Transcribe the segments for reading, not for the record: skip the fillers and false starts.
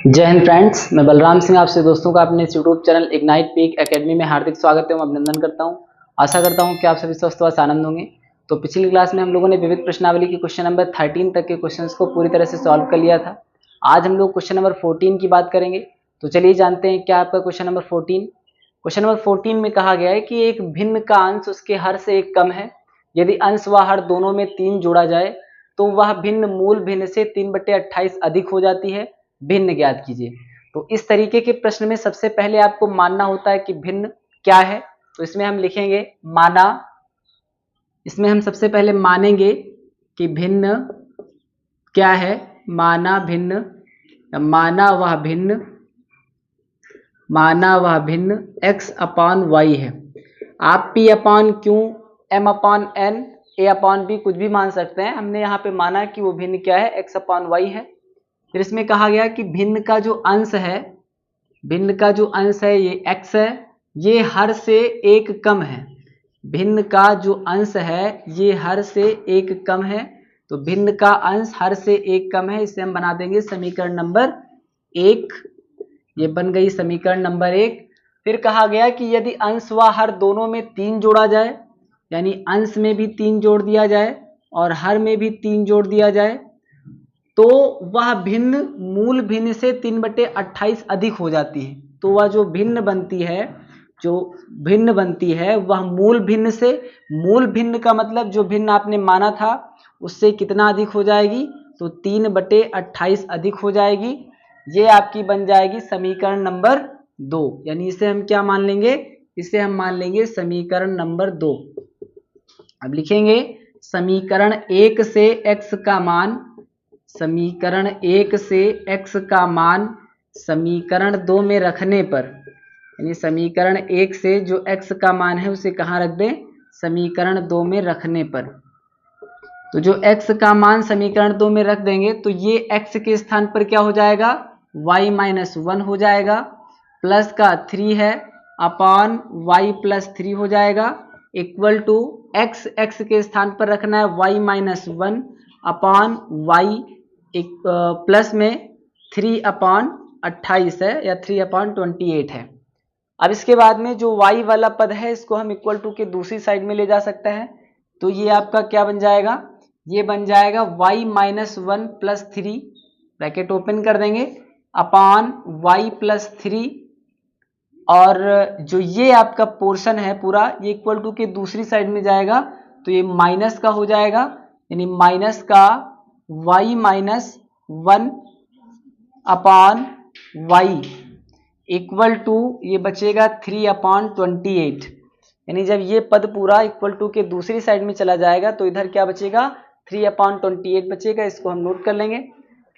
जय हिंद फ्रेंड्स, मैं बलराम सिंह आपसे दोस्तों का अपने YouTube channel ignite peak academy में हार्दिक स्वागत है। अभिनंदन करता हूं। आशा करता हूं कि आप सभी स्वस्थ व आनंद होंगे। तो पिछली क्लास में हम लोगों ने विविध प्रश्नावली की क्वेश्चन नंबर 13 तक के क्वेश्चंस को पूरी तरह से सॉल्व कर लिया था। आज हम लोग क्वेश्चन नंबर 14 की बात करेंगे। तो चलिए जानते हैं क्या आपका क्वेश्चन नंबर 14। क्वेश्चन नंबर 14 में कहा गया है कि एक भिन्न का अंश उसके हर से एक कम है। यदि अंश व हर दोनों में 3 जोड़ा जाए तो वह भिन्न मूल भिन्न से 3/28 अधिक हो जाती है। भिन्न ज्ञात कीजिए। तो इस तरीके के प्रश्न में सबसे पहले आपको मानना होता है कि भिन्न क्या है। तो इसमें हम लिखेंगे माना। इसमें हम सबसे पहले मानेंगे कि भिन्न क्या है। माना भिन्न, माना वह भिन्न x अपॉन वाई है। आप p upon Q, m upon n, a upon b कुछ भी मान सकते हैं। हमने यहाँ पे माना कि वो भिन्न क्या है, x अपॉन वाई है। फिर इसमें कहा गया कि भिन्न का जो अंश है, ये x है, ये हर से एक कम है। भिन्न का जो अंश है ये हर से एक कम है। तो भिन्न का अंश हर से एक कम है, इसे हम बना देंगे समीकरण नंबर 1। ये बन गई समीकरण नंबर 1। फिर कहा गया कि यदि अंश व हर दोनों में 3 जोड़ा जाए, यानी अंश में भी 3 जोड़ दिया जाए और हर में भी 3 जोड़ दिया जाए, तो वह भिन्न मूल भिन्न से 3/28 अधिक हो जाती है। तो वह जो भिन्न बनती है वह मूल भिन्न का मतलब जो भिन्न आपने माना था उससे कितना अधिक हो जाएगी, तो 3/28 अधिक हो जाएगी। ये आपकी बन जाएगी समीकरण नंबर 2। यानी इसे हम क्या मान लेंगे, इसे हम मान लेंगे समीकरण नंबर 2। अब लिखेंगे समीकरण 1 से x का मान, समीकरण 1 से x का मान समीकरण 2 में रखने पर, यानी समीकरण 1 से जो x का मान है उसे कहाँ रख दें, समीकरण 2 में रखने पर। तो जो x का मान समीकरण 2 में रख देंगे तो ये x के स्थान पर क्या हो जाएगा, y-1 हो जाएगा। प्लस का 3 है अपॉन y+3 हो जाएगा, इक्वल टू x के स्थान पर रखना है y-1 अपॉन y, एक प्लस में 3/28 है या 3/28 है। अब इसके बाद में जो y वाला पद है इसको हम इक्वल टू के दूसरी साइड में ले जा सकते हैं। तो ये आपका क्या बन जाएगा, ये बन जाएगा y-1 प्लस 3, ब्रैकेट ओपन कर देंगे, अपॉन y+3, और जो ये आपका पोर्शन है पूरा ये इक्वल टू के दूसरी साइड में जाएगा तो ये माइनस का हो जाएगा, यानी माइनस का y-1 upon y equal to ये बचेगा 3/28। यानी जब ये पद पूरा इक्वल टू के दूसरी साइड में चला जाएगा तो इधर क्या बचेगा, 3/28 बचेगा। इसको हम नोट कर लेंगे।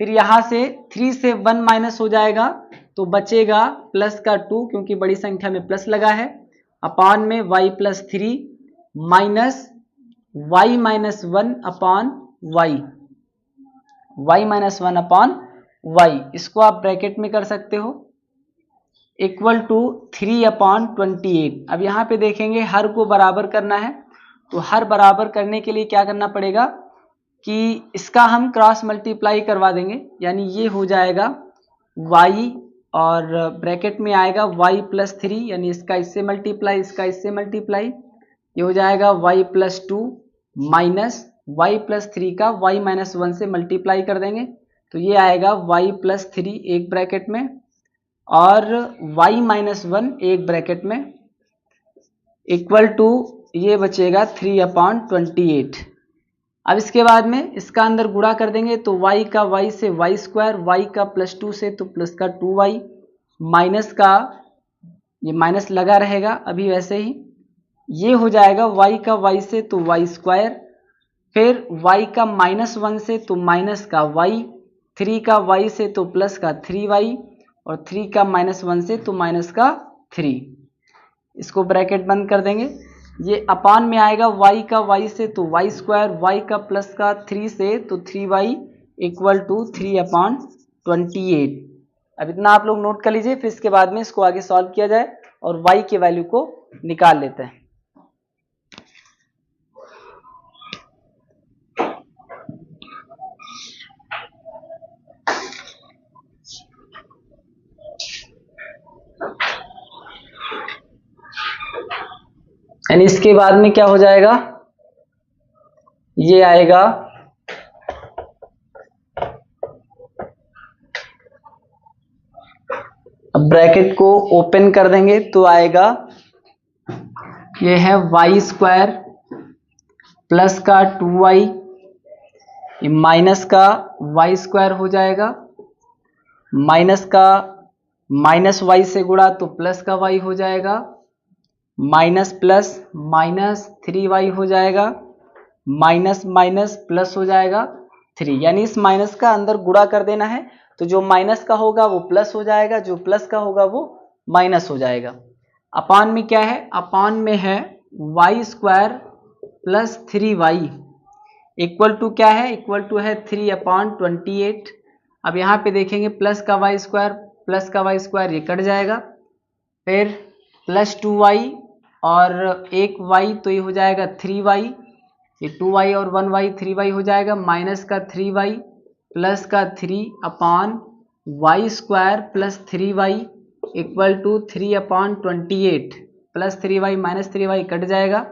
फिर यहाँ से 3 से 1 माइनस हो जाएगा तो बचेगा प्लस का 2, क्योंकि बड़ी संख्या में प्लस लगा है, अपॉन में y+3 minus y-1 upon y-1 upon y, इसको आप ब्रैकेट में कर सकते हो, इक्वल टू 3/28। अब यहाँ पे देखेंगे हर को बराबर करना है, तो हर बराबर करने के लिए क्या करना पड़ेगा कि इसका हम क्रॉस मल्टीप्लाई करवा देंगे, यानी ये हो जाएगा y और ब्रैकेट में आएगा y+3, यानी इसका इससे मल्टीप्लाई, इसका इससे मल्टीप्लाई, ये हो जाएगा y+2 माइनस y+3 का y-1 से मल्टीप्लाई कर देंगे तो ये आएगा y+3 एक ब्रैकेट में और y-1 एक ब्रैकेट में, इक्वल टू ये बचेगा 3/28। अब इसके बाद में इसका अंदर गुणा कर देंगे तो y का y से y², y का +2 से तो प्लस का 2y, माइनस का ये माइनस लगा रहेगा अभी वैसे ही, ये हो जाएगा y का y से तो y², फिर y का -1 से तो माइनस का y, 3 का y से तो प्लस का 3y और 3 का -1 से तो माइनस का 3। इसको ब्रैकेट बंद कर देंगे। ये अपान में आएगा y का y से तो y², y का प्लस का 3 से तो 3y इक्वल टू 3/28। अब इतना आप लोग नोट कर लीजिए, फिर इसके बाद में इसको आगे सॉल्व किया जाए और y के वैल्यू को निकाल लेते हैं। यानी इसके बाद में क्या हो जाएगा, ये आएगा अब ब्रैकेट को ओपन कर देंगे तो आएगा ये है वाई स्क्वायर प्लस का 2y, ये माइनस का वाई स्क्वायर हो जाएगा, माइनस का माइनस वाई से गुणा तो प्लस का वाई हो जाएगा, माइनस प्लस माइनस 3y हो जाएगा, माइनस माइनस प्लस हो जाएगा 3, यानी इस माइनस का अंदर गुणा कर देना है, तो जो माइनस का होगा वो प्लस हो जाएगा, जो प्लस का होगा वो माइनस हो जाएगा। अपान में क्या है, अपान में है y square plus 3y equal to क्या है, इक्वल टू है 3/28। अब यहाँ पे देखेंगे प्लस का वाई स्क्वायर प्लस का वाई स्क्वायर ये कट जाएगा, फिर प्लस 2y और एक y तो ये हो जाएगा 3y, ये 2y और 1y 3y हो जाएगा, माइनस का 3y प्लस का 3/वाई square plus 3y equal to 3/28 plus 3y minus 3y cut जाएगा,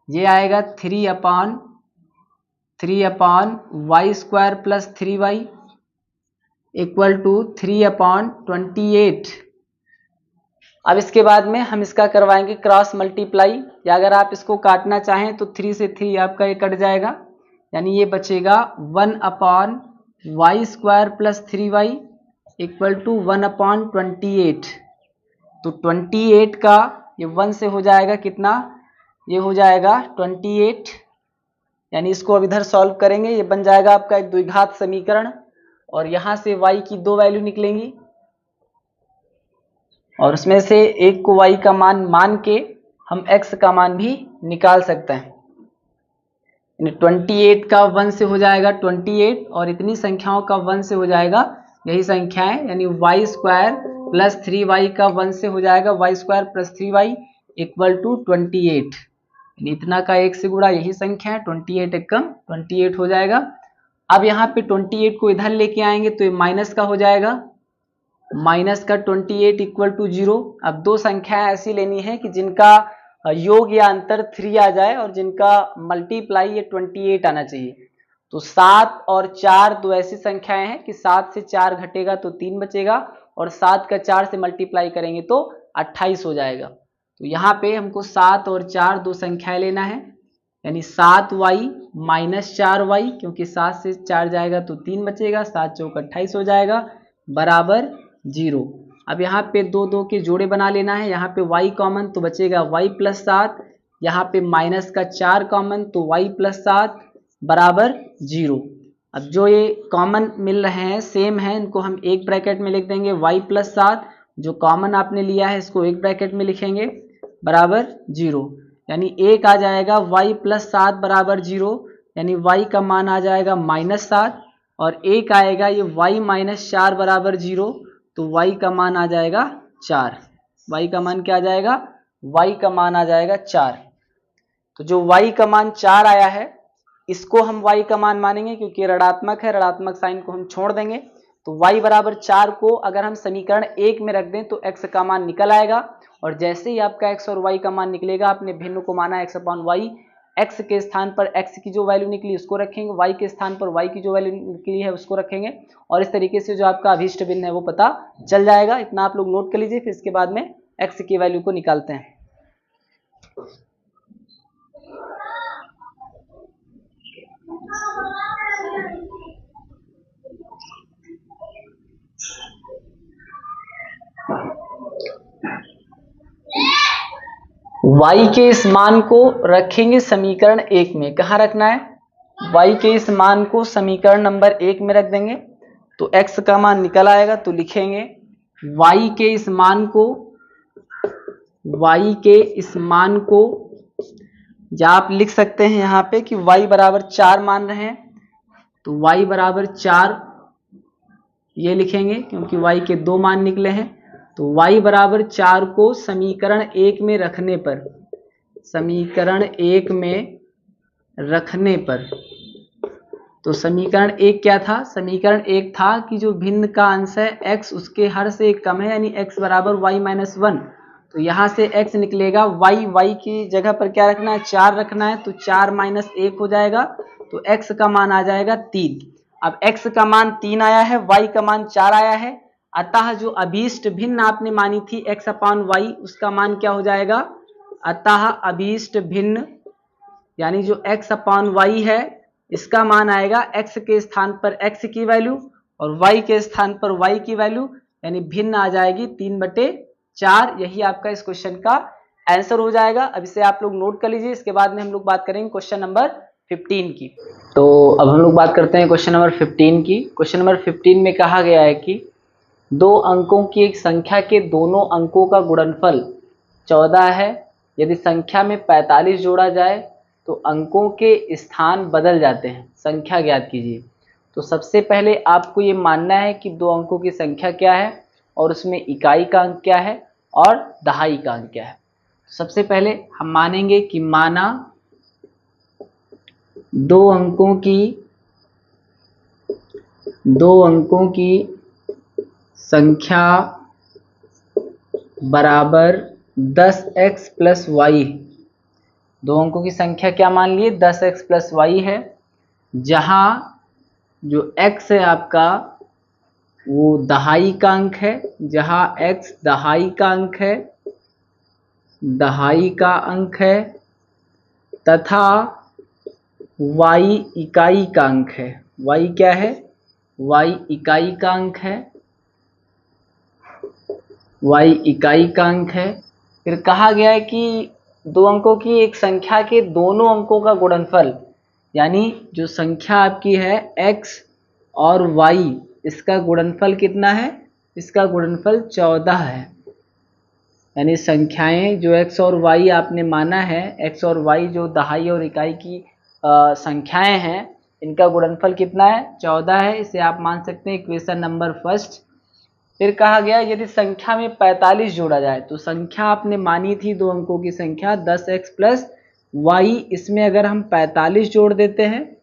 ये आएगा 3/वाई square plus 3y equal to 3/28। अब इसके बाद में हम इसका करवाएंगे क्रॉस मल्टीप्लाई, या अगर आप इसको काटना चाहें तो 3 से 3 आपका ये कट जाएगा, यानी ये बचेगा 1/वाई square plus 3y equal to 1/28। तो 28 का ये 1 से हो जाएगा कितना, ये हो जाएगा 28, यानी इसको अब इधर सॉल्व करेंगे, ये बन जाएगा आपका एक द्विघात समीकरण, और यहां से y की 2 वैल्यू निकलेंगी और उसमें से एक को y का मान मान के हम x का मान भी निकाल सकते हैं। 28 का 1 से हो जाएगा 28, और इतनी संख्याओं का 1 से हो जाएगा यही संख्याएं, यानी वाई स्क्वायर प्लस 3y का 1 से हो जाएगा y square plus 3y equal to 28, इतना का 1 से गुणा यही संख्या है, 28 एकम 28 हो जाएगा। अब यहाँ पे 28 को इधर लेके आएंगे तो ये माइनस का हो जाएगा, माइनस का 28 इक्वल टू 0। अब दो संख्याएं ऐसी लेनी है कि जिनका योग या अंतर 3 आ जाए और जिनका मल्टीप्लाई ये 28 आना चाहिए। तो 7 और 4 दो ऐसी संख्याएं हैं कि 7 से 4 घटेगा तो 3 बचेगा, और 7 का 4 से मल्टीप्लाई करेंगे तो 28 हो जाएगा। तो यहाँ पे हमको 7 और 4 दो संख्याएं लेना है, यानी 7y माइनस 4y, क्योंकि 7 से 4 जाएगा तो 3 बचेगा, 7 चौक 28 हो जाएगा बराबर 0। अब यहाँ पे 2 के जोड़े बना लेना है, यहाँ पे y कॉमन तो बचेगा y प्लस 7, यहाँ पे माइनस का 4 कॉमन तो y प्लस 7 बराबर 0। अब जो ये कॉमन मिल रहे हैं सेम है, इनको हम एक ब्रैकेट में लिख देंगे y प्लस 7, जो कॉमन आपने लिया है इसको एक ब्रैकेट में लिखेंगे बराबर 0, यानी एक आ जाएगा y प्लस 7 बराबर 0, यानी y का मान आ जाएगा -7, और एक आएगा ये y माइनस 4 बराबर 0, तो y का मान आ जाएगा 4। y का मान क्या आ जाएगा, y का मान आ जाएगा 4। तो जो y का मान 4 आया है इसको हम y का मान मानेंगे, क्योंकि ऋणात्मक है, ऋणात्मक साइन को हम छोड़ देंगे। तो y बराबर 4 को अगर हम समीकरण 1 में रख दें तो x का मान निकल आएगा, और जैसे ही आपका x और y का मान निकलेगा, आपने भिन्न को माना x/y, x के स्थान पर x की जो वैल्यू निकली उसको रखेंगे, y के स्थान पर y की जो वैल्यू निकली है उसको रखेंगे, और इस तरीके से जो आपका अभीष्ट भिन्न है वो पता चल जाएगा। इतना आप लोग नोट कर लीजिए, फिर इसके बाद में x की वैल्यू को निकालते हैं। y के इस मान को रखेंगे समीकरण 1 में। कहाँ रखना है, y के इस मान को समीकरण नंबर 1 में रख देंगे तो x का मान निकल आएगा। तो लिखेंगे y के इस मान को या आप लिख सकते हैं यहाँ पे कि y बराबर 4 मान रहे हैं, तो y बराबर 4 ये लिखेंगे क्योंकि y के 2 मान निकले हैं। तो y बराबर 4 को समीकरण 1 में रखने पर, तो समीकरण 1 क्या था, समीकरण 1 था कि जो भिन्न का अंश है x उसके हर से एक कम है, यानी x बराबर y माइनस 1। तो यहाँ से x निकलेगा, y की जगह पर क्या रखना है, 4 रखना है, तो 4 माइनस 1 हो जाएगा, तो x का मान आ जाएगा 3। अब x का मान 3 आया है, y का मान 4 आया है, अतः जो अभीष्ट भिन्न आपने मानी थी x अपान वाई, उसका मान क्या हो जाएगा, अतः अभीष्ट भिन्न यानी जो x अपान वाई है इसका मान आएगा x के स्थान पर x की वैल्यू और y के स्थान पर y की वैल्यू, यानी भिन्न आ जाएगी 3/4। यही आपका इस क्वेश्चन का आंसर हो जाएगा। अब इसे आप लोग नोट कर लीजिए, इसके बाद में हम लोग बात करेंगे क्वेश्चन नंबर 15 की। तो अब हम लोग बात करते हैं क्वेश्चन नंबर 15 की। क्वेश्चन नंबर 15 में कहा गया है कि 2 अंकों की एक संख्या के दोनों अंकों का गुणनफल 14 है। यदि संख्या में 45 जोड़ा जाए तो अंकों के स्थान बदल जाते हैं, संख्या ज्ञात कीजिए। तो सबसे पहले आपको ये मानना है कि 2 अंकों की संख्या क्या है और उसमें इकाई का अंक क्या है और दहाई का अंक क्या है। सबसे पहले हम मानेंगे कि माना 2 अंकों की संख्या बराबर 10x प्लस वाई। 2 अंकों की संख्या क्या मान लिए, 10x प्लस वाई है, जहां जो x है आपका वो दहाई का अंक है, जहां x दहाई का अंक है, तथा y इकाई का अंक है। y क्या है, y इकाई का अंक है, y इकाई का अंक है। फिर कहा गया है कि 2 अंकों की एक संख्या के दोनों अंकों का गुणनफल, यानी जो संख्या आपकी है x और y, इसका गुणनफल कितना है, इसका गुणनफल 14 है। यानी संख्याएं जो x और y आपने माना है, x और y जो दहाई और इकाई की संख्याएं हैं, इनका गुणनफल कितना है, 14 है। इसे आप मान सकते हैं इक्वेशन नंबर फर्स्ट। फिर कहा गया यदि संख्या में 45 जोड़ा जाए, तो संख्या आपने मानी थी 2 अंकों की संख्या 10x प्लस वाई, इसमें अगर हम 45 जोड़ देते हैं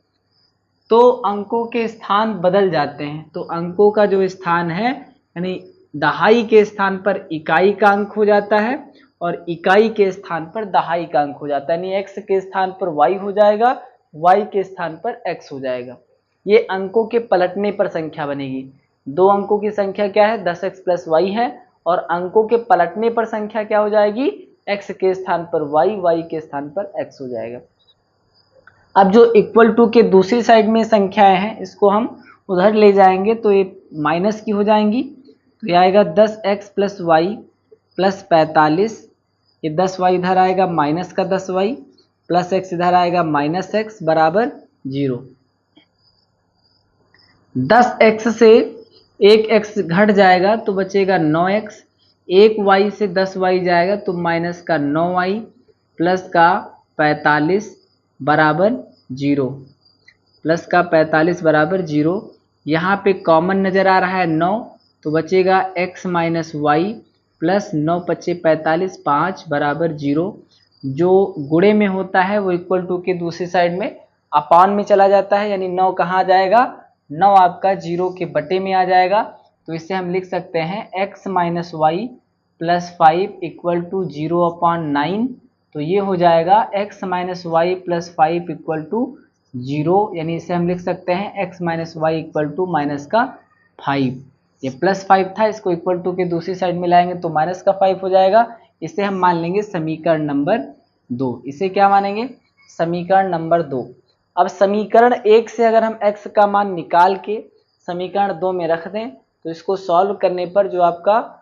तो अंकों के स्थान बदल जाते हैं। तो अंकों का जो स्थान है, यानी दहाई के स्थान पर इकाई का अंक हो जाता है और इकाई के स्थान पर दहाई का अंक हो जाता है, यानी x के स्थान पर y हो जाएगा, y के स्थान पर x हो जाएगा। ये अंकों के पलटने पर संख्या बनेगी। 2 अंकों की संख्या क्या है, 10x प्लस वाई है, और अंकों के पलटने पर संख्या क्या हो जाएगी, x के स्थान पर y, y के स्थान पर x हो जाएगा। अब जो इक्वल टू के दूसरी साइड में संख्याएं हैं, इसको हम उधर ले जाएंगे तो ये माइनस की हो जाएंगी। तो ये आएगा 10x प्लस वाई प्लस 45, ये 10y इधर आएगा माइनस का 10y प्लस x इधर आएगा माइनस x बराबर 0। 10x से 1x घट जाएगा तो बचेगा 9x, 1y से 10y जाएगा तो माइनस का 9y प्लस का 45 बराबर 0, प्लस का 45 बराबर 0। यहाँ पे कॉमन नज़र आ रहा है 9, तो बचेगा x माइनस वाई प्लस 9 पच्चे 45, 5 बराबर 0। जो गुणे में होता है वो इक्वल टू के दूसरी साइड में अपान में चला जाता है, यानी 9 कहाँ आ जाएगा, 9 आपका 0 के बटे में आ जाएगा। तो इसे हम लिख सकते हैं x minus y plus 5 equal to 0/9। तो ये हो जाएगा x minus y plus 5 equal to 0, यानी इसे हम लिख सकते हैं x minus y equal to minus का 5। ये प्लस 5 था, इसको इक्वल टू के दूसरी साइड में लाएंगे तो माइनस का 5 हो जाएगा। इसे हम मान लेंगे समीकरण नंबर 2। इसे क्या मानेंगे, समीकरण नंबर 2। अब समीकरण 1 से अगर हम x का मान निकाल के समीकरण 2 में रख दें तो इसको सॉल्व करने पर जो आपका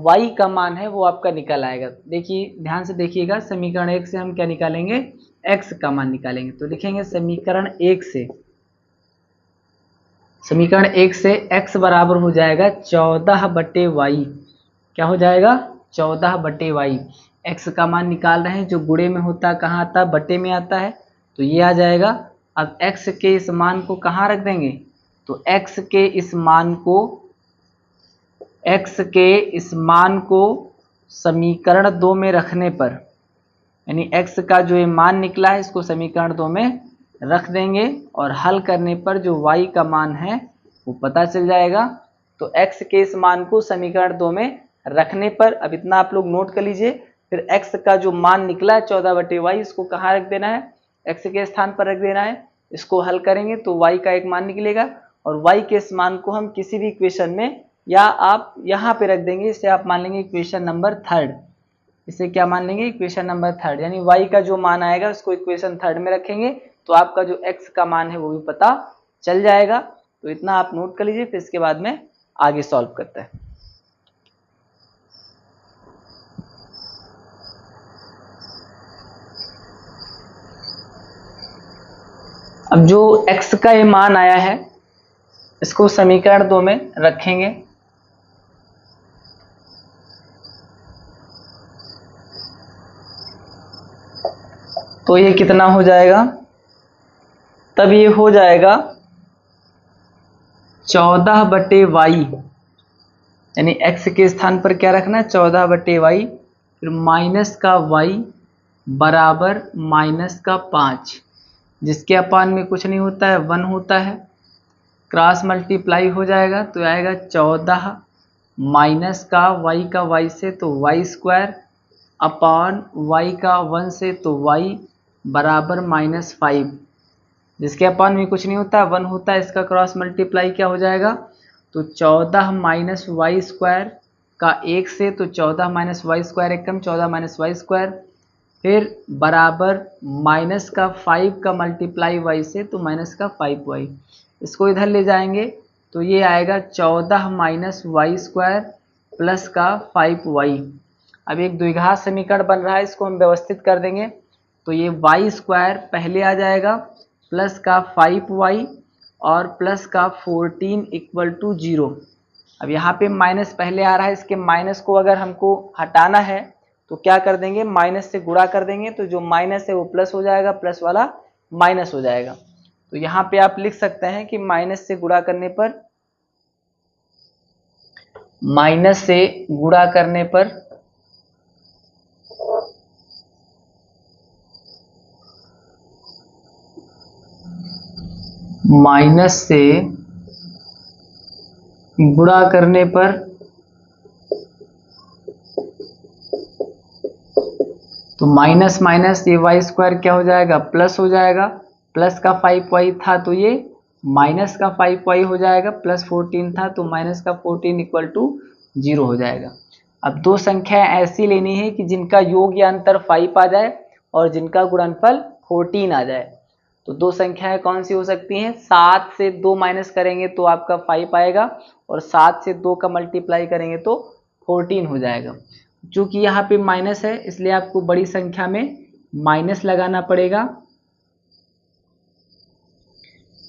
y का मान है वो आपका निकल आएगा। देखिए ध्यान से देखिएगा, समीकरण 1 से हम क्या निकालेंगे, x का मान निकालेंगे। तो लिखेंगे समीकरण 1 से x बराबर हो जाएगा 14/y। क्या हो जाएगा, 14/y। x का मान निकाल रहे हैं, जो गुणे में होता है कहाँ आता है, बटे में आता है, तो ये आ जाएगा। अब x के इस मान को कहाँ रख देंगे, तो x के इस मान को समीकरण 2 में रखने पर, यानी x का जो ये मान निकला है इसको समीकरण 2 में रख देंगे और हल करने पर जो y का मान है वो पता चल जाएगा। तो x के इस मान को समीकरण 2 में रखने पर, अब इतना आप लोग नोट कर लीजिए, फिर x का जो मान निकला है 14/y, इसको कहाँ रख देना है, x के स्थान पर रख देना है। इसको हल करेंगे तो y का एक मान निकलेगा और y के इस मान को हम किसी भी इक्वेशन में, या आप यहाँ पे रख देंगे, इसे आप मान लेंगे इक्वेशन नंबर 3, इसे क्या मान लेंगे, इक्वेशन नंबर 3, यानी y का जो मान आएगा उसको इक्वेशन 3 में रखेंगे तो आपका जो x का मान है वो भी पता चल जाएगा। तो इतना आप नोट कर लीजिए, फिर इसके बाद में आगे सॉल्व करते हैं। अब जो x का ये मान आया है इसको समीकरण 2 में रखेंगे। तो ये कितना हो जाएगा, तब ये हो जाएगा 14/y, यानी x के स्थान पर क्या रखना है 14/y, फिर माइनस का y बराबर माइनस का 5, जिसके अपान में कुछ नहीं होता है 1 होता है, क्रॉस मल्टीप्लाई हो जाएगा तो आएगा 14 माइनस का y से तो y² अपान y का 1 से तो y बराबर -5, जिसके अपान में कुछ नहीं होता 1 होता है, इसका क्रॉस मल्टीप्लाई क्या हो जाएगा, तो 14 माइनस y² का 1 से तो 14 माइनस y² एक कम 14 माइनस y², फिर बराबर माइनस का 5 का मल्टीप्लाई y से तो माइनस का 5y, इसको इधर ले जाएंगे तो ये आएगा 14 माइनस y² प्लस का 5y। अब एक द्विघात समीकरण बन रहा है, इसको हम व्यवस्थित कर देंगे तो ये y² पहले आ जाएगा प्लस का 5y और प्लस का 14 = 0। अब यहाँ पे माइनस पहले आ रहा है, इसके माइनस को अगर हमको हटाना है तो क्या कर देंगे, माइनस से गुणा कर देंगे, तो जो माइनस है वो प्लस हो जाएगा, प्लस वाला माइनस हो जाएगा। तो यहाँ पे आप लिख सकते हैं कि माइनस से गुणा करने पर, माइनस से गुणा करने पर माइनस से गुणा करने पर तो माइनस माइनस ये y² क्या हो जाएगा, प्लस हो जाएगा, प्लस का 5y था तो ये माइनस का 5y हो जाएगा, प्लस 14 था तो माइनस का 14 = 0 हो जाएगा। अब दो संख्याएं ऐसी लेनी है कि जिनका योग या अंतर 5 आ जाए और जिनका गुणनफल 14 आ जाए। तो दो संख्याएं कौन सी हो सकती हैं, 7 से 2 माइनस करेंगे तो आपका 5 आएगा और 7 से 2 का मल्टीप्लाई करेंगे तो 14 हो जाएगा। चूंकि यहाँ पे माइनस है इसलिए आपको बड़ी संख्या में माइनस लगाना पड़ेगा।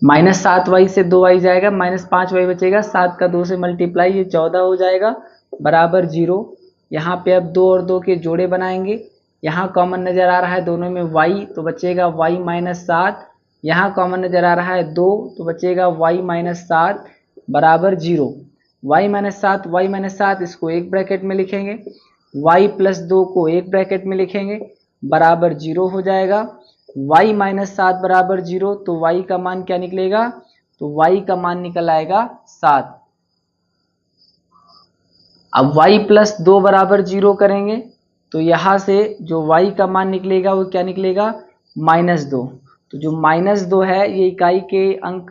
-7y से 2y जाएगा, -5y बचेगा, 7 का 2 से मल्टीप्लाई, ये 14 हो जाएगा बराबर 0। यहाँ पे अब 2 और 2 के जोड़े बनाएंगे, यहाँ कॉमन नजर आ रहा है दोनों में y तो बचेगा y -7, यहाँ कॉमन नजर आ रहा है 2 तो बचेगा y -7 बराबर 0। y -7 इसको एक ब्रैकेट में लिखेंगे, y + 2 को एक ब्रैकेट में लिखेंगे बराबर 0 हो जाएगा। y -7 बराबर 0 तो y का मान क्या निकलेगा, तो y का मान निकल आएगा 7। अब y + 2 बराबर 0 करेंगे तो यहाँ से जो y का मान निकलेगा वो क्या निकलेगा, -2। तो जो -2 है ये इकाई के अंक,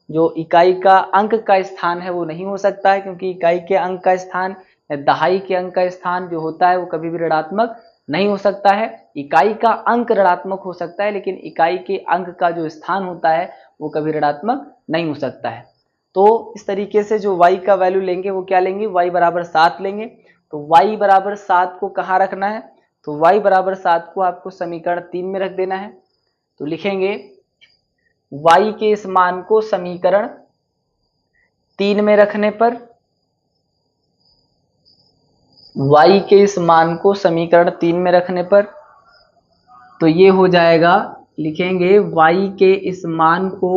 जो इकाई का अंक का स्थान है वो नहीं हो सकता है, क्योंकि इकाई के अंक का स्थान या दहाई के अंक का स्थान जो होता है वो कभी भी ऋणात्मक नहीं हो सकता है। इकाई का अंक ऋणात्मक हो सकता है लेकिन इकाई के अंक का जो स्थान होता है वो कभी ऋणात्मक नहीं हो सकता है। तो इस तरीके से जो y का वैल्यू लेंगे वो क्या लेंगे, y बराबर 7 लेंगे। तो y बराबर 7 को कहाँ रखना है, तो y बराबर 7 को आपको समीकरण 3 में रख देना है। तो लिखेंगे y के इस मान को समीकरण 3 में रखने पर, y के इस मान को समीकरण 3 में रखने पर तो ये हो जाएगा, लिखेंगे y के इस मान को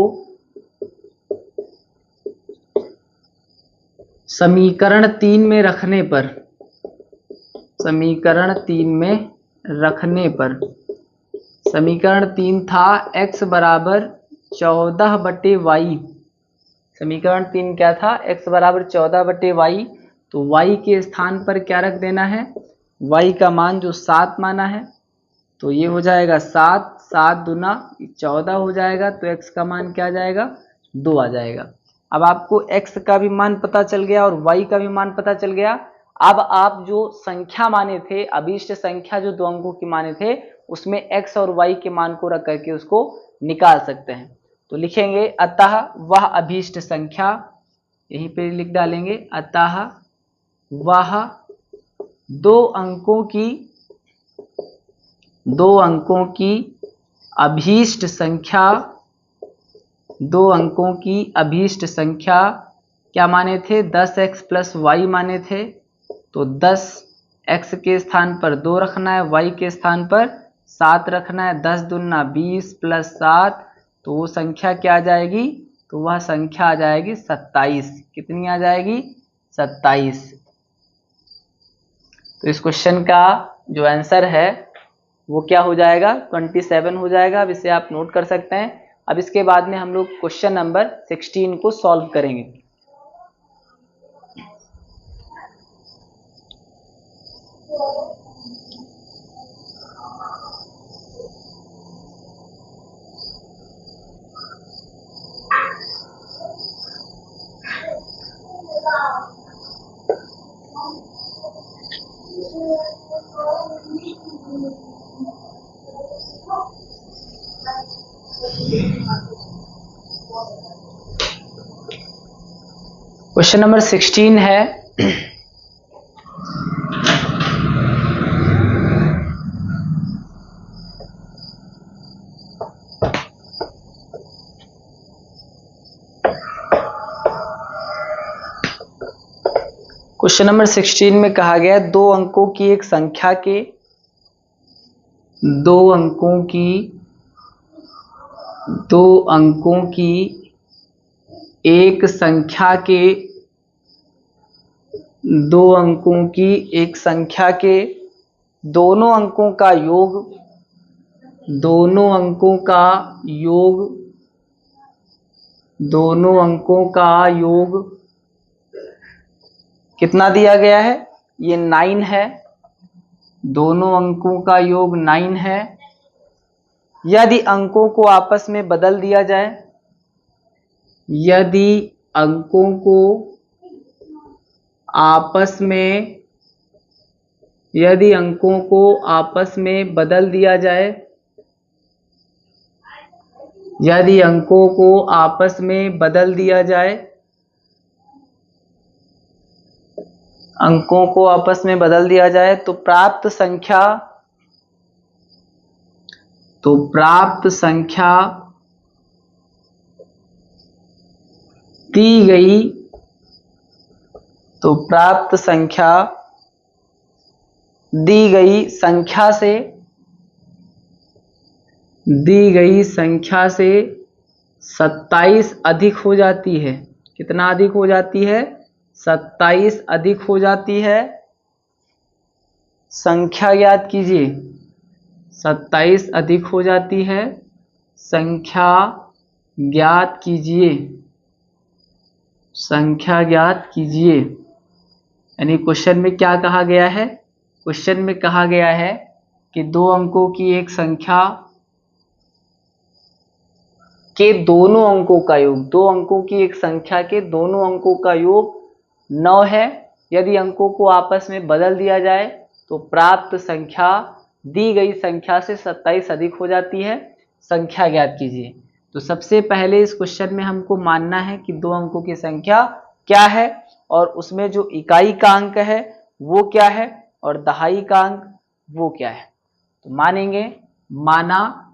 समीकरण 3 में रखने पर, समीकरण 3 में रखने पर, समीकरण 3 था x बराबर 14/y, समीकरण 3 क्या था, x बराबर 14/y। तो y के स्थान पर क्या रख देना है, y का मान जो 7 माना है, तो ये हो जाएगा 7, 7 दूना 14 हो जाएगा, तो x का मान क्या आ जाएगा, 2 आ जाएगा। अब आपको x का भी मान पता चल गया और y का भी मान पता चल गया। अब आप जो संख्या माने थे, अभीष्ट संख्या जो 2 अंकों की माने थे, उसमें x और y के मान को रख करके उसको निकाल सकते हैं। तो लिखेंगे अतः वह अभीष्ट संख्या, यहीं पे लिख डालेंगे, अतः वह 2 अंकों की अभीष्ट संख्या, 2 अंकों की अभीष्ट संख्या क्या माने थे, 10x प्लस वाई माने थे। तो 10x के स्थान पर 2 रखना है, y के स्थान पर 7 रखना है। 10 दूना 20 प्लस 7, तो वो संख्या क्या आ जाएगी, तो वह संख्या आ जाएगी 27। कितनी आ जाएगी, 27। तो इस क्वेश्चन का जो आंसर है वो क्या हो जाएगा, 27 हो जाएगा। अब इसे आप नोट कर सकते हैं। अब इसके बाद में हम लोग क्वेश्चन नंबर 16 को सॉल्व करेंगे। क्वेश्चन नंबर 16 है, क्वेश्चन नंबर 16 में कहा गया 2 अंकों की एक संख्या के, 2 अंकों की एक संख्या के, 2 अंकों की एक संख्या के दोनों अंकों का योग, दोनों अंकों का योग कितना दिया गया है, ये 9 है। दोनों अंकों का योग 9 है। यदि अंकों को आपस में बदल दिया जाए, यदि अंकों को आपस में बदल दिया जाए, यदि अंकों को आपस में बदल दिया जाए, अंकों को आपस में बदल दिया जाए, तो प्राप्त संख्या दी गई, तो प्राप्त संख्या दी गई संख्या से 27 अधिक हो जाती है। कितना अधिक हो जाती है, 27 अधिक हो जाती है। संख्या ज्ञात कीजिए, 27 अधिक हो जाती है। संख्या ज्ञात कीजिए, संख्या ज्ञात कीजिए। यानी क्वेश्चन में क्या कहा गया है, क्वेश्चन में कहा गया है कि 2 अंकों की एक संख्या के दोनों अंकों का योग, 2 अंकों की एक संख्या के दोनों अंकों का योग 9 है। यदि अंकों को आपस में बदल दिया जाए तो प्राप्त संख्या दी गई संख्या से 27 अधिक हो जाती है। संख्या ज्ञात कीजिए। तो सबसे पहले इस क्वेश्चन में हमको मानना है कि 2 अंकों की संख्या क्या है और उसमें जो इकाई का अंक है वो क्या है और दहाई का अंक वो क्या है। तो मानेंगे, माना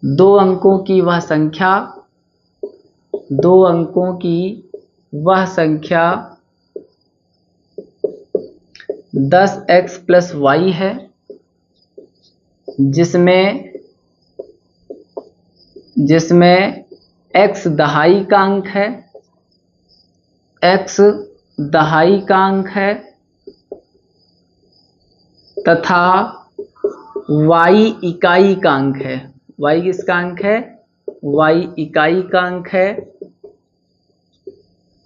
2 अंकों की वह संख्या, 2 अंकों की वह संख्या 10x प्लस वाई है, जिसमें x दहाई का अंक है, x दहाई का अंक है तथा y इकाई का अंक है। y किसका अंक है, y इकाई का अंक है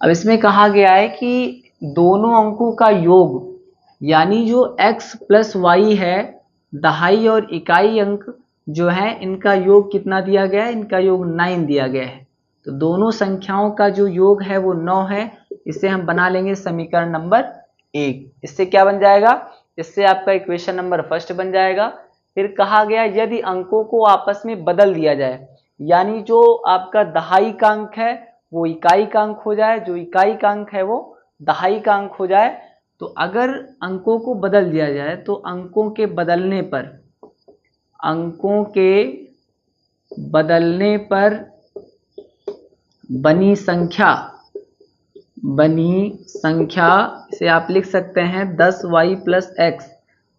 अब इसमें कहा गया है कि दोनों अंकों का योग यानी जो x प्लस वाई है, दहाई और इकाई अंक जो है इनका योग कितना दिया गया है, इनका योग 9 दिया गया है। तो दोनों संख्याओं का जो योग है वो 9 है। इसे हम बना लेंगे समीकरण नंबर 1। इससे क्या बन जाएगा, इससे आपका इक्वेशन नंबर फर्स्ट बन जाएगा। फिर कहा गया यदि अंकों को आपस में बदल दिया जाए, यानी जो आपका दहाई का अंक है वो इकाई का अंक हो जाए, जो इकाई का अंक है वो दहाई का अंक हो जाए। तो अगर अंकों को बदल दिया जाए तो अंकों के बदलने पर बनी संख्या इसे आप लिख सकते हैं 10y प्लस एक्स,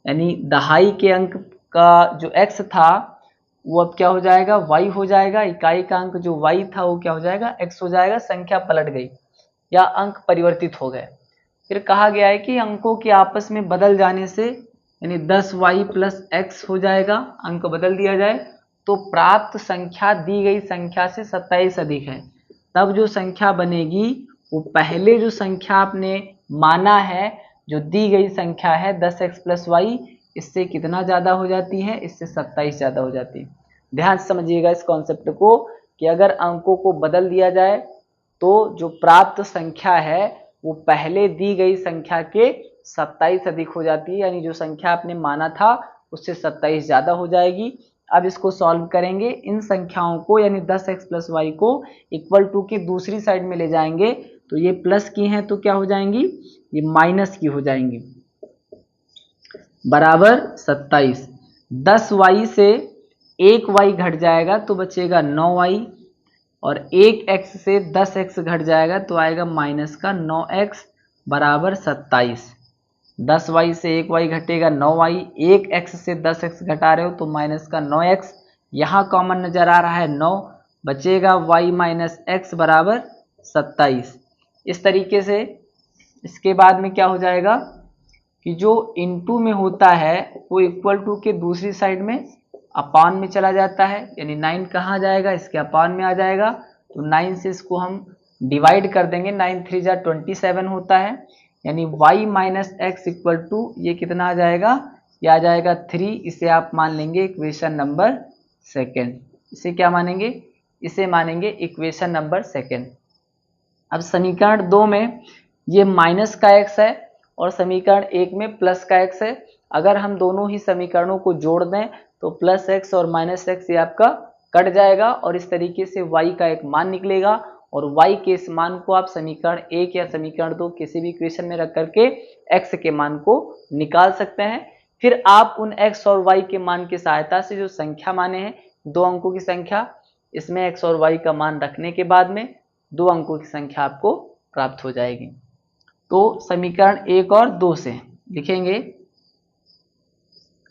यानी दहाई के अंक का जो x था वो अब क्या हो जाएगा, y हो जाएगा। इकाई का अंक जो y था वो क्या हो जाएगा, x हो जाएगा। संख्या पलट गई या अंक परिवर्तित हो गए। फिर कहा गया है कि अंकों के आपस में बदल जाने से यानी 10y प्लस एक्स हो जाएगा, अंक बदल दिया जाए तो प्राप्त संख्या दी गई संख्या से 27 अधिक है। तब जो संख्या बनेगी वो पहले जो संख्या आपने माना है, जो दी गई संख्या है 10x प्लस वाई, इससे कितना ज़्यादा हो जाती है, इससे 27 ज़्यादा हो जाती है। ध्यान से समझिएगा इस कॉन्सेप्ट को कि अगर अंकों को बदल दिया जाए तो जो प्राप्त संख्या है वो पहले दी गई संख्या के 27 अधिक हो जाती है, यानी जो संख्या आपने माना था उससे 27 ज़्यादा हो जाएगी। अब इसको सॉल्व करेंगे, इन संख्याओं को यानी 10x प्लस वाई को इक्वल टू के दूसरी साइड में ले जाएंगे तो ये प्लस की हैं तो क्या हो जाएंगी, ये माइनस की हो जाएंगी, बराबर 27। 10y से 1y घट जाएगा तो बचेगा 9y, और 1x से 10x घट जाएगा तो आएगा माइनस का 9x बराबर 27। 10y से 1y घटेगा 9y, 1x से 10x घटा रहे हो तो माइनस का 9x, यहाँ कॉमन नजर आ रहा है 9, बचेगा y माइनस एक्स बराबर 27। इस तरीके से इसके बाद में क्या हो जाएगा कि जो इनटू में होता है वो इक्वल टू के दूसरी साइड में अपान में चला जाता है, यानी 9 कहाँ जाएगा, इसके अपान में आ जाएगा। तो 9 से इसको हम डिवाइड कर देंगे, 9 3 जा 27 होता है, यानी y minus x equal to ये कितना आ जाएगा, ये आ जाएगा 3। इसे आप मान लेंगे इक्वेशन नंबर सेकेंड। इसे क्या मानेंगे, इसे मानेंगे इक्वेशन नंबर सेकेंड। अब समीकरण 2 में ये माइनस का x है और समीकरण 1 में प्लस का x है। अगर हम दोनों ही समीकरणों को जोड़ दें तो प्लस x और माइनस एक्स ये आपका कट जाएगा और इस तरीके से y का एक मान निकलेगा, और y के इस मान को आप समीकरण 1 या समीकरण 2 किसी भी इक्वेशन में रख करके x के मान को निकाल सकते हैं। फिर आप उन x और y के मान की सहायता से जो संख्या माने हैं, दो अंकों की संख्या, इसमें x और y का मान रखने के बाद में दो अंकों की संख्या आपको प्राप्त हो जाएगी। तो समीकरण 1 और 2 से लिखेंगे,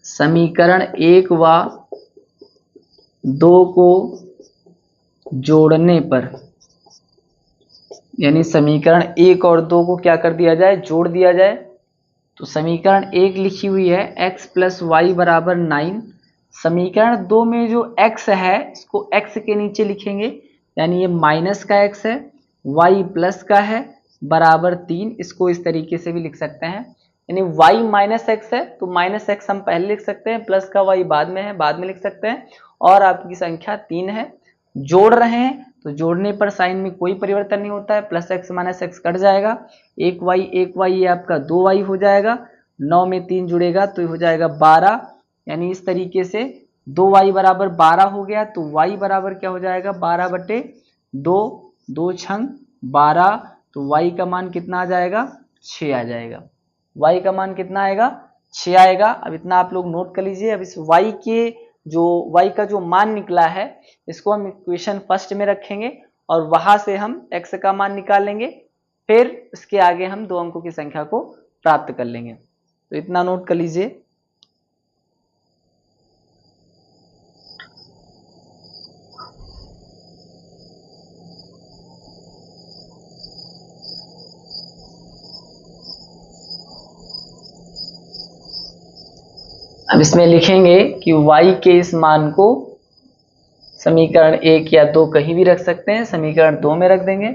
समीकरण 1 व 2 को जोड़ने पर, यानी समीकरण 1 और 2 को क्या कर दिया जाए, जोड़ दिया जाए। तो समीकरण 1 लिखी हुई है x प्लस वाई बराबर 9। समीकरण 2 में जो x है इसको x के नीचे लिखेंगे, यानी ये माइनस का x है, y प्लस का है बराबर 3। इसको इस तरीके से भी लिख सकते हैं, यानी y माइनस एक्स है तो माइनस एक्स हम पहले लिख सकते हैं, प्लस का y बाद में है, बाद में लिख सकते हैं, और आपकी संख्या 3 है। जोड़ रहे हैं तो जोड़ने पर साइन में कोई परिवर्तन नहीं होता है, plus x minus x cut जाएगा, 1y ये आपका 2y हो जाएगा, 9 में 3 जुड़ेगा तो ये हो जाएगा 12, यानी इस तरीके से 2y बराबर 12 हो गया। तो y बराबर क्या हो जाएगा, 12/2, 2 छंग 12, तो y का मान कितना आ जाएगा, 6 आ जाएगा। y का मान कितना आएगा, 6 आएगा। अब इतना आप लोग नोट कर लीजिए। अब इस y का जो मान निकला है इसको हम इक्वेशन फर्स्ट में रखेंगे और वहां से हम x का मान निकाल लेंगे, फिर इसके आगे हम दो अंकों की संख्या को प्राप्त कर लेंगे। तो इतना नोट कर लीजिए। अब इसमें लिखेंगे कि y के इस मान को समीकरण 1 या 2 कहीं भी रख सकते हैं, समीकरण 2 में रख देंगे।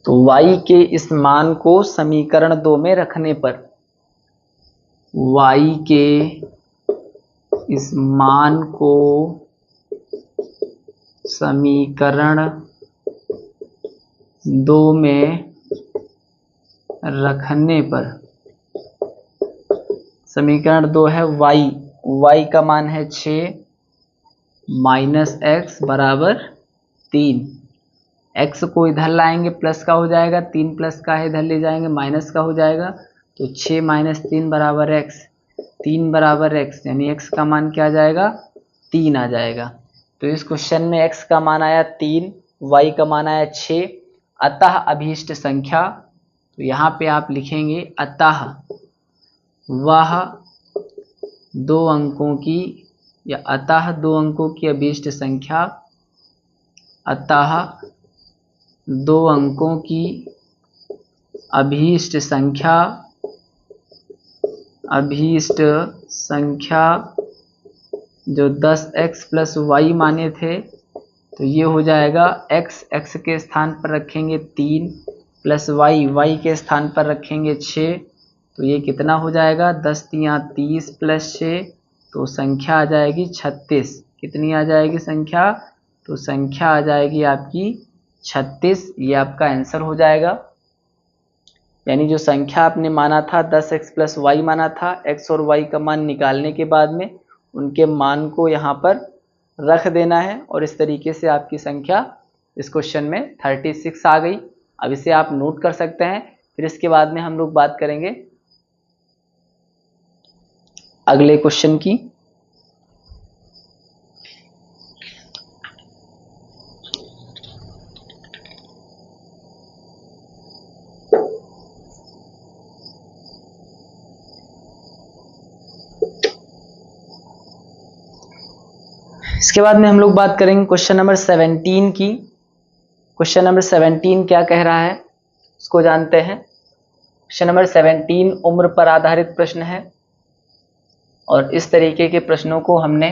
तो y के इस मान को समीकरण 2 में रखने पर, y के इस मान को समीकरण 2 में रखने पर, समीकरण 2 है y का मान है 6 माइनस एक्स बराबर 3। x को इधर लाएंगे प्लस का हो जाएगा, 3 प्लस का है इधर ले जाएंगे माइनस का हो जाएगा, तो 6 माइनस 3 बराबर x, 3 बराबर x, यानी x का मान क्या आ जाएगा 3 आ जाएगा। तो इस क्वेश्चन में x का मान आया 3, y का मान आया 6, अतः अभीष्ट संख्या, तो यहाँ पे आप लिखेंगे अतः वह 2 अंकों की, या अतः 2 अंकों की अभीष्ट संख्या, अतः 2 अंकों की अभीष्ट संख्या, अभीष्ट संख्या जो 10x प्लस वाई माने थे, तो ये हो जाएगा x के स्थान पर रखेंगे 3 प्लस y के स्थान पर रखेंगे 6, तो ये कितना हो जाएगा 10 तियां 30 प्लस 6, तो संख्या आ जाएगी 36। कितनी आ जाएगी संख्या, तो संख्या आ जाएगी आपकी 36। ये आपका आंसर हो जाएगा। यानी जो संख्या आपने माना था 10x प्लस वाई माना था, x और y का मान निकालने के बाद में उनके मान को यहाँ पर रख देना है, और इस तरीके से आपकी संख्या इस क्वेश्चन में 36 आ गई। अब इसे आप नोट कर सकते हैं। फिर इसके बाद में हम लोग बात करेंगे अगले क्वेश्चन की। इसके बाद में हम लोग बात करेंगे क्वेश्चन नंबर 17 की। क्वेश्चन नंबर 17 क्या कह रहा है उसको जानते हैं। क्वेश्चन नंबर 17 उम्र पर आधारित प्रश्न है, और इस तरीके के प्रश्नों को हमने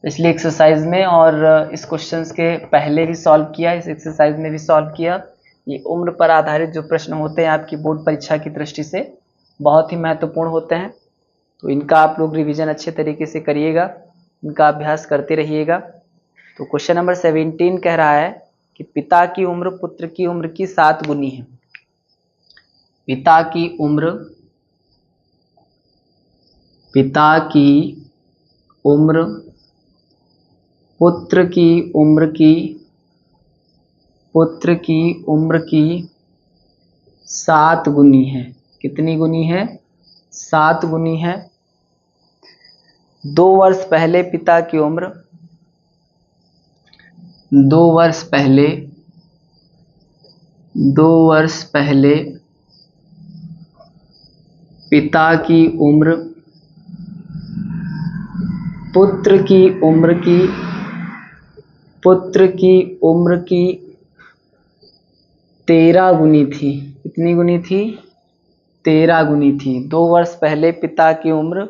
पिछली एक्सरसाइज में और इस क्वेश्चंस के पहले भी सॉल्व किया, इस एक्सरसाइज में भी सॉल्व किया। ये उम्र पर आधारित जो प्रश्न होते हैं आपकी बोर्ड परीक्षा की दृष्टि से बहुत ही महत्वपूर्ण होते हैं, तो इनका आप लोग रिवीजन अच्छे तरीके से करिएगा, इनका अभ्यास करते रहिएगा। तो क्वेश्चन नंबर 17 कह रहा है कि पिता की उम्र पुत्र की उम्र की 7 गुनी है। पिता की उम्र पुत्र की उम्र की 7 गुनी है। कितनी गुनी है? 7 गुनी है। 2 वर्ष पहले पिता की उम्र 2 वर्ष पहले पिता की उम्र पुत्र की उम्र की 13 गुनी थी। कितनी गुनी थी? 13 गुनी थी। 2 वर्ष पहले पिता की उम्र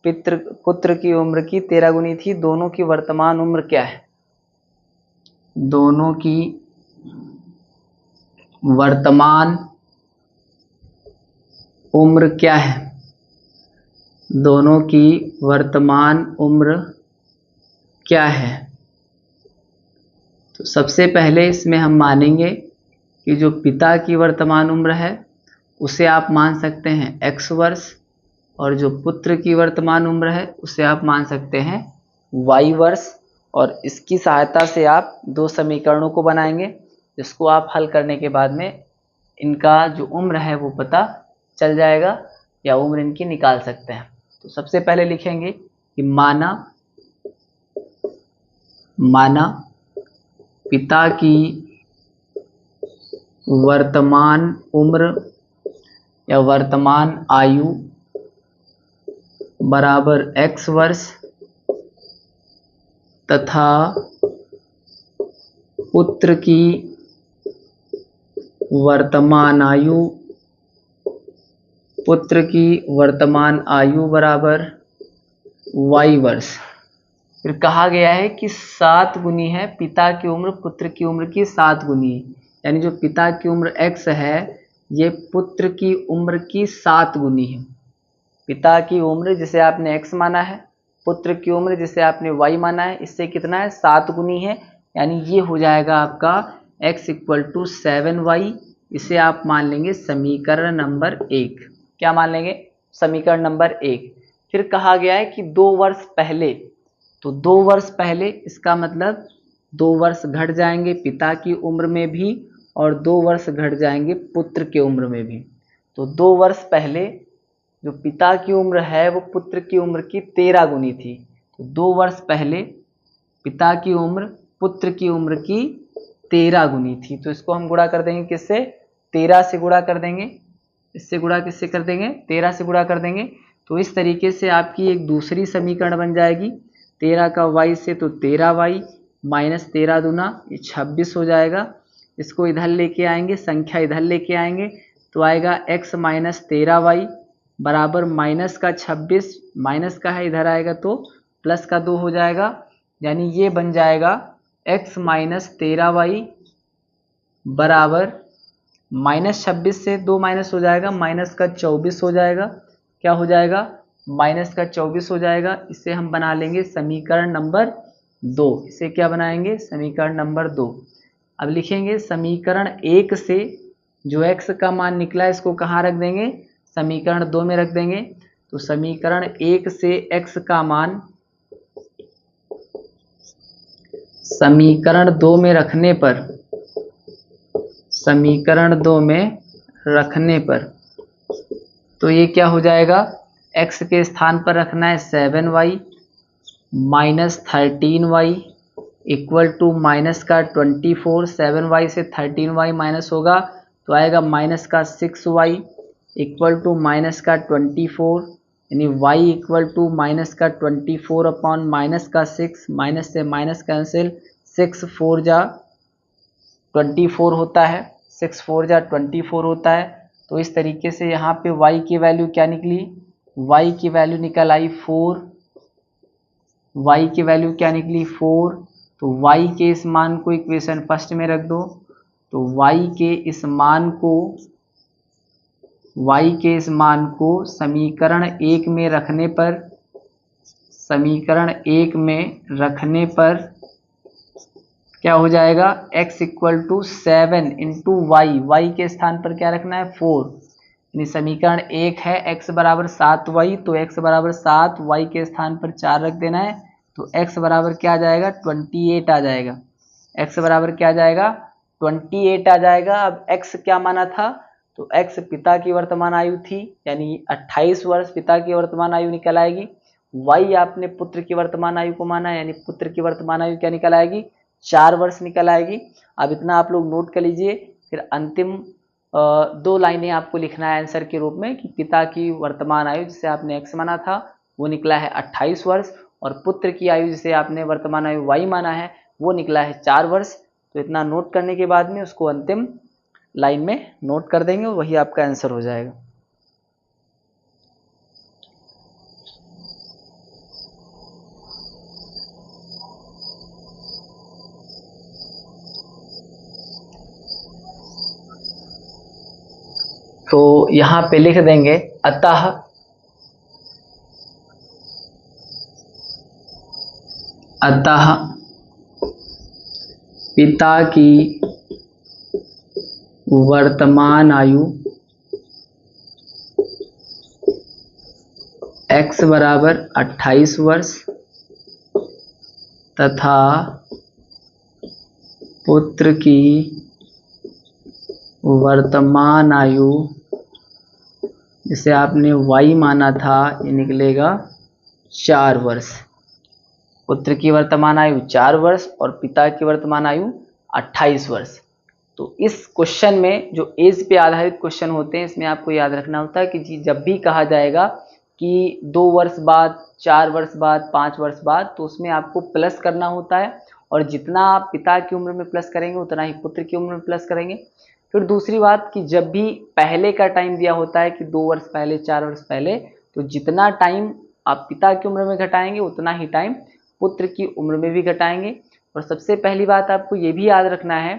पुत्र की उम्र की 13 गुनी थी। दोनों की वर्तमान उम्र क्या है? दोनों की वर्तमान उम्र क्या है? दोनों की वर्तमान उम्र क्या है? तो सबसे पहले इसमें हम मानेंगे कि जो पिता की वर्तमान उम्र है उसे आप मान सकते हैं x वर्ष, और जो पुत्र की वर्तमान उम्र है उसे आप मान सकते हैं y वर्ष। और इसकी सहायता से आप 2 समीकरणों को बनाएंगे, जिसको आप हल करने के बाद में इनका जो उम्र है वो पता चल जाएगा, या उम्र इनकी निकाल सकते हैं। तो सबसे पहले लिखेंगे कि माना पिता की वर्तमान उम्र या वर्तमान आयु बराबर x वर्ष, तथा पुत्र की वर्तमान आयु बराबर y वर्ष। फिर कहा गया है कि 7 गुनी है, पिता की उम्र पुत्र की उम्र की 7 गुनी है। यानी जो पिता की उम्र x है ये पुत्र की उम्र की 7 गुनी है। पिता की उम्र जिसे आपने x माना है, पुत्र की उम्र जिसे आपने y माना है, इससे कितना है 7 गुनी है। यानी ये हो जाएगा आपका x = 7y। इसे आप मान लेंगे समीकरण नंबर 1। क्या मान लेंगे? समीकरण नंबर 1। फिर कहा गया है कि 2 वर्ष पहले, तो 2 वर्ष पहले इसका मतलब 2 वर्ष घट जाएंगे पिता की उम्र में भी और 2 वर्ष घट जाएंगे पुत्र की उम्र में भी। तो 2 वर्ष पहले जो पिता की उम्र है वो पुत्र की उम्र की 13 गुनी थी। तो 2 वर्ष पहले पिता की उम्र पुत्र की उम्र की 13 गुनी थी। तो इसको हम गुणा कर देंगे किससे? 13 से गुणा कर देंगे। इससे गुणा किससे कर देंगे? 13 से गुणा कर देंगे। तो इस तरीके से आपकी एक दूसरी समीकरण बन जाएगी 13 का y से, तो 13y माइनस 13 दूना ये 26 हो जाएगा। इसको इधर लेके आएंगे, संख्या इधर लेके आएंगे तो आएगा x माइनस 13y बराबर माइनस का 26, माइनस का है इधर आएगा तो प्लस का 2 हो जाएगा। यानी ये बन जाएगा x माइनस 13y बराबर माइनस 26 से 2 माइनस हो जाएगा, माइनस का 24 हो जाएगा। क्या हो जाएगा? माइनस का 24 हो जाएगा। इसे हम बना लेंगे समीकरण नंबर 2। इसे क्या बनाएंगे? समीकरण नंबर 2। अब लिखेंगे समीकरण 1 से जो x का मान निकला इसको कहाँ रख देंगे? समीकरण 2 में रख देंगे। तो समीकरण 1 से x का मान समीकरण 2 में रखने पर, समीकरण 2 में रखने पर तो ये क्या हो जाएगा? x के स्थान पर रखना है 7y minus 13y equal to minus का 24। 7y से 13y माइनस होगा तो आएगा माइनस का 6y इक्वल टू माइनस का 24, यानी y इक्वल टू माइनस का 24 अपॉन माइनस का 6। माइनस से माइनस कैंसिल, 6 4 जा 24 होता है, 6 4 जा 24 होता है। तो इस तरीके से यहाँ पे y की वैल्यू क्या निकली? y की वैल्यू निकल आई 4। y की वैल्यू क्या निकली? 4। तो y के इस मान को इक्वेशन फर्स्ट में रख दो। तो y के इस मान को समीकरण 1 में रखने पर, समीकरण 1 में रखने पर क्या हो जाएगा? x equal to 7 into y के स्थान पर क्या रखना है? 4। यानी समीकरण 1 है x बराबर 7y, तो x बराबर 7, y के स्थान पर 4 रख देना है। तो x बराबर क्या आ जाएगा? 28 आ जाएगा। x बराबर क्या आ जाएगा? 28 आ जाएगा। अब x क्या माना था? तो x पिता की वर्तमान आयु थी, यानी 28 वर्ष पिता की वर्तमान आयु निकल आएगी। y आपने पुत्र की वर्तमान आयु को माना, यानी पुत्र की वर्तमान आयु क्या निकल आएगी? 4 वर्ष निकल आएगी। अब इतना आप लोग नोट कर लीजिए। फिर अंतिम 2 लाइनें आपको लिखना है आंसर के रूप में कि पिता की वर्तमान आयु जिसे आपने x माना था वो निकला है 28 वर्ष और पुत्र की आयु जिसे आपने वर्तमान आयु y माना है वो निकला है 4 वर्ष। तो इतना नोट करने के बाद में उसको अंतिम लाइन में नोट कर देंगे और वही आपका आंसर हो जाएगा। तो यहाँ पे लिख देंगे अतः पिता की वर्तमान आयु x बराबर 28 वर्ष तथा पुत्र की वर्तमान आयु जिसे आपने y माना था ये निकलेगा 4 वर्ष। पुत्र की वर्तमान आयु 4 वर्ष और पिता की वर्तमान आयु 28 वर्ष। तो इस क्वेश्चन में जो एज पे आधारित क्वेश्चन होते हैं इसमें आपको याद रखना होता है कि जी जब भी कहा जाएगा कि 2 वर्ष बाद, 4 वर्ष बाद, 5 वर्ष बाद, तो उसमें आपको प्लस करना होता है और जितना आप पिता की उम्र में प्लस करेंगे उतना ही पुत्र की उम्र में प्लस करेंगे। फिर दूसरी बात कि जब भी पहले का टाइम दिया होता है कि 2 वर्ष पहले, 4 वर्ष पहले, तो जितना टाइम आप पिता की उम्र में घटाएंगे उतना ही टाइम पुत्र की उम्र में भी घटाएंगे। और सबसे पहली बात आपको ये भी याद रखना है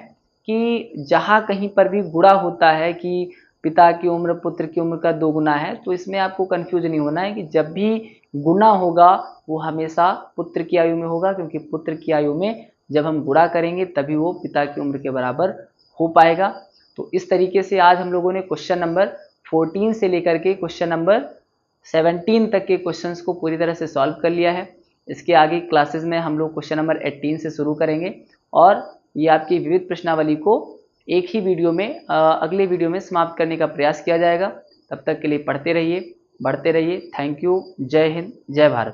कि जहाँ कहीं पर भी गुणा होता है कि पिता की उम्र पुत्र की उम्र का 2 गुना है, तो इसमें आपको कंफ्यूज नहीं होना है कि जब भी गुना होगा वो हमेशा पुत्र की आयु में होगा, क्योंकि पुत्र की आयु में जब हम गुणा करेंगे तभी वो पिता की उम्र के बराबर हो पाएगा। तो इस तरीके से आज हम लोगों ने क्वेश्चन नंबर 14 से लेकर के क्वेश्चन नंबर 17 तक के क्वेश्चंस को पूरी तरह से सॉल्व कर लिया है। इसके आगे क्लासेस में हम लोग क्वेश्चन नंबर 18 से शुरू करेंगे और ये आपकी विविध प्रश्नावली को एक ही वीडियो में अगले वीडियो में समाप्त करने का प्रयास किया जाएगा। तब तक के लिए पढ़ते रहिए, बढ़ते रहिए। Thank you. जय हिंद, जय भारत।